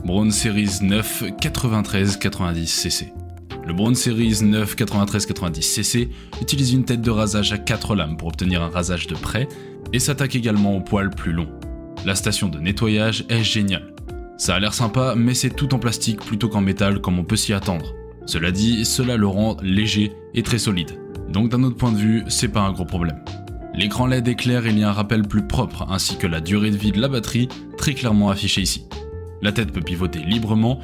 Braun Series 9 9390 cc. Le Braun Series 9 9390 cc utilise une tête de rasage à 4 lames pour obtenir un rasage de près et s'attaque également aux poils plus longs. La station de nettoyage est géniale. Ça a l'air sympa, mais c'est tout en plastique plutôt qu'en métal comme on peut s'y attendre. Cela dit, cela le rend léger et très solide. Donc d'un autre point de vue, c'est pas un gros problème. L'écran LED est clair et il y a un rappel plus propre ainsi que la durée de vie de la batterie très clairement affichée ici. La tête peut pivoter librement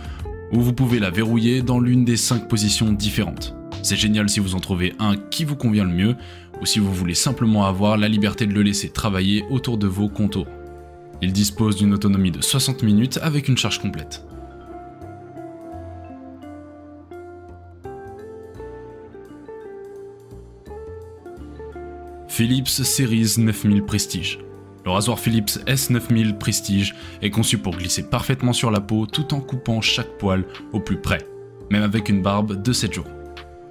ou vous pouvez la verrouiller dans l'une des 5 positions différentes. C'est génial si vous en trouvez un qui vous convient le mieux ou si vous voulez simplement avoir la liberté de le laisser travailler autour de vos contours. Il dispose d'une autonomie de 60 minutes avec une charge complète. Philips Series 9000 Prestige. Le rasoir Philips S9000 Prestige est conçu pour glisser parfaitement sur la peau tout en coupant chaque poil au plus près, même avec une barbe de 7 jours.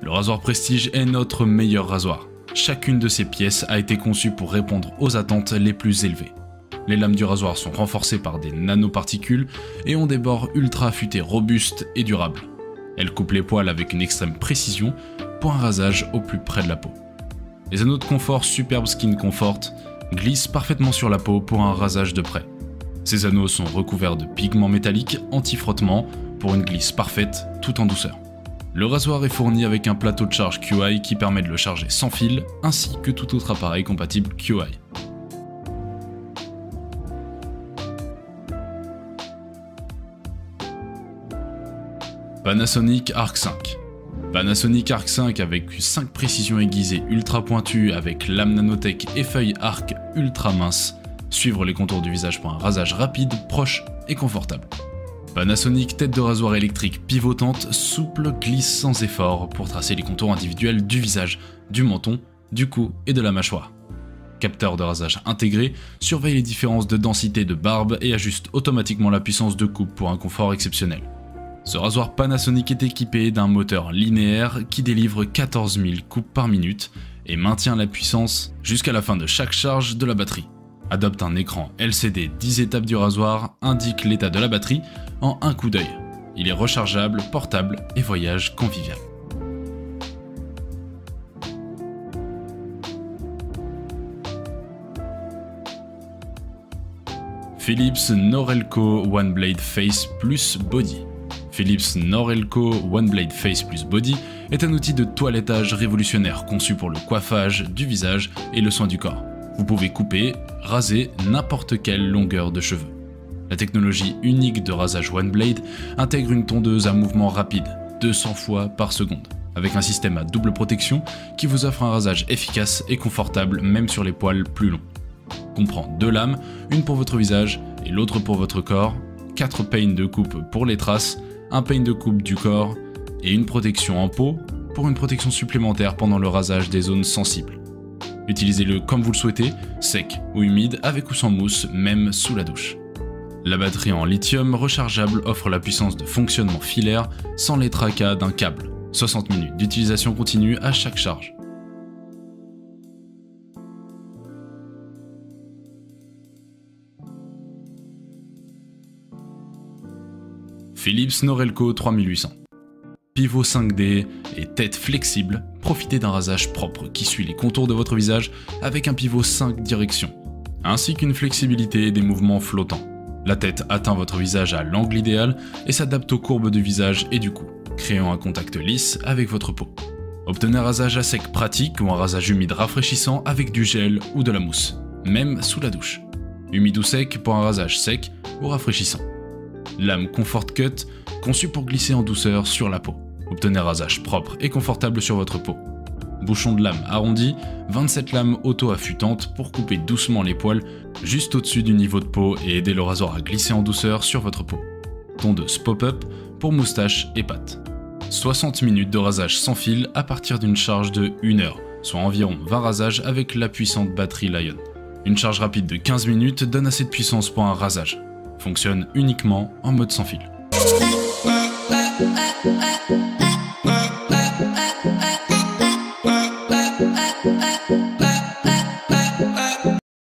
Le rasoir Prestige est notre meilleur rasoir. Chacune de ses pièces a été conçue pour répondre aux attentes les plus élevées. Les lames du rasoir sont renforcées par des nanoparticules et ont des bords ultra affûtés, robustes et durables. Elles coupent les poils avec une extrême précision pour un rasage au plus près de la peau. Les anneaux de confort Superb Skin Comfort glissent parfaitement sur la peau pour un rasage de près. Ces anneaux sont recouverts de pigments métalliques anti-frottement pour une glisse parfaite tout en douceur. Le rasoir est fourni avec un plateau de charge QI qui permet de le charger sans fil ainsi que tout autre appareil compatible QI. Panasonic Arc 5. Panasonic Arc 5 avec 5 précisions aiguisées ultra pointues avec lame nanotech et feuilles arc ultra minces, suivre les contours du visage pour un rasage rapide, proche et confortable. Panasonic tête de rasoir électrique pivotante, souple, glisse sans effort pour tracer les contours individuels du visage, du menton, du cou et de la mâchoire. Capteur de rasage intégré, surveille les différences de densité de barbe et ajuste automatiquement la puissance de coupe pour un confort exceptionnel. Ce rasoir Panasonic est équipé d'un moteur linéaire qui délivre 14 000 coupes par minute et maintient la puissance jusqu'à la fin de chaque charge de la batterie. Adopte un écran LCD 10 étapes du rasoir, indique l'état de la batterie en un coup d'œil. Il est rechargeable, portable et voyage convivial. Philips Norelco One Blade Face Plus Body. Philips Norelco One Blade Face Plus Body est un outil de toilettage révolutionnaire conçu pour le coiffage du visage et le soin du corps. Vous pouvez couper, raser n'importe quelle longueur de cheveux. La technologie unique de rasage One Blade intègre une tondeuse à mouvement rapide, 200 fois par seconde, avec un système à double protection qui vous offre un rasage efficace et confortable même sur les poils plus longs. Comprend 2 lames, une pour votre visage et l'autre pour votre corps, 4 peines de coupe pour les traces, un peigne de coupe du corps et une protection en peau pour une protection supplémentaire pendant le rasage des zones sensibles. Utilisez-le comme vous le souhaitez, sec ou humide, avec ou sans mousse, même sous la douche. La batterie en lithium rechargeable offre la puissance de fonctionnement filaire sans les tracas d'un câble. 60 minutes d'utilisation continue à chaque charge. Philips Norelco 3800. Pivot 5D et tête flexible, profitez d'un rasage propre qui suit les contours de votre visage avec un pivot 5 directions, ainsi qu'une flexibilité et des mouvements flottants. La tête atteint votre visage à l'angle idéal et s'adapte aux courbes du visage et du cou, créant un contact lisse avec votre peau. Obtenez un rasage à sec pratique ou un rasage humide rafraîchissant avec du gel ou de la mousse, même sous la douche. Humide ou sec pour un rasage sec ou rafraîchissant. Lame Comfort Cut, conçue pour glisser en douceur sur la peau. Obtenez un rasage propre et confortable sur votre peau. Bouchon de lame arrondi, 27 lames auto-affûtantes pour couper doucement les poils juste au-dessus du niveau de peau et aider le rasoir à glisser en douceur sur votre peau. Tondeuse pop-up pour moustache et pattes. 60 minutes de rasage sans fil à partir d'une charge de 1 heure, soit environ 20 rasages avec la puissante batterie Lion. Une charge rapide de 15 minutes donne assez de puissance pour un rasage. Fonctionne uniquement en mode sans fil.